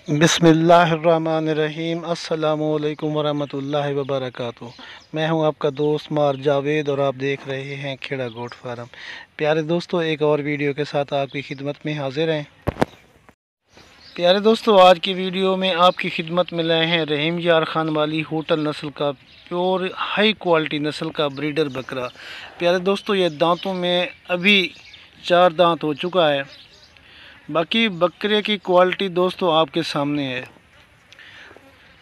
बिस्मिल्लाहिर्रहमानिर्रहीम। अस्सलामुअलैकुम वरहमतुल्लाहि वबरकातुहू। मैं हूं आपका दोस्त मार जावेद और आप देख रहे हैं खेड़ा गोट फार्म। प्यारे दोस्तों, एक और वीडियो के साथ आपकी खिदमत में हाजिर हैं। प्यारे दोस्तों, आज की वीडियो में आपकी खिदमत में लाए हैं रहीम यार खान वाली होटल नस्ल का प्योर हाई क्वालिटी नस्ल का ब्रीडर बकरा। प्यारे दोस्तों, ये दांतों में अभी 4 दांत हो चुका है। बाकी बकरे की क्वालिटी दोस्तों आपके सामने है।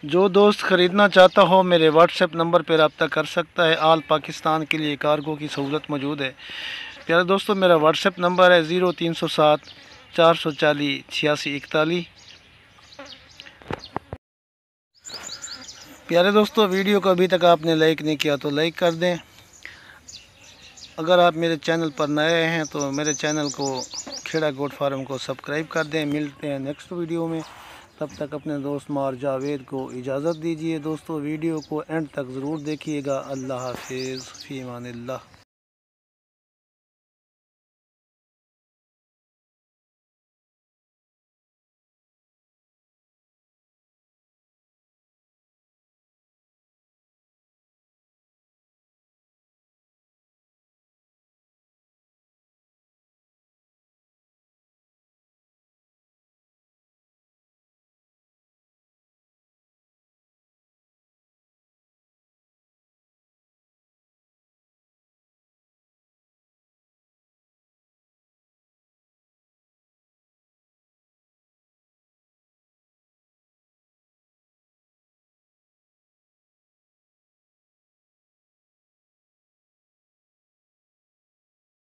जो दोस्त ख़रीदना चाहता हो मेरे व्हाट्सएप नंबर पर रब्ता कर सकता है। आल पाकिस्तान के लिए कार्गो की सहूलत मौजूद है। प्यारे दोस्तों, मेरा व्हाट्सएप नंबर है 0307 440 8641। प्यारे दोस्तों, वीडियो को अभी तक आपने लाइक नहीं किया तो लाइक कर दें। अगर आप मेरे चैनल पर नए हैं तो मेरे चैनल को खेड़ा गोट फार्म को सब्सक्राइब कर दें। मिलते हैं नेक्स्ट वीडियो में। तब तक अपने दोस्त मार जावेद को इजाज़त दीजिए। दोस्तों, वीडियो को एंड तक ज़रूर देखिएगा। अल्लाह हाफिज़, फ़ी अमानिल्लाह।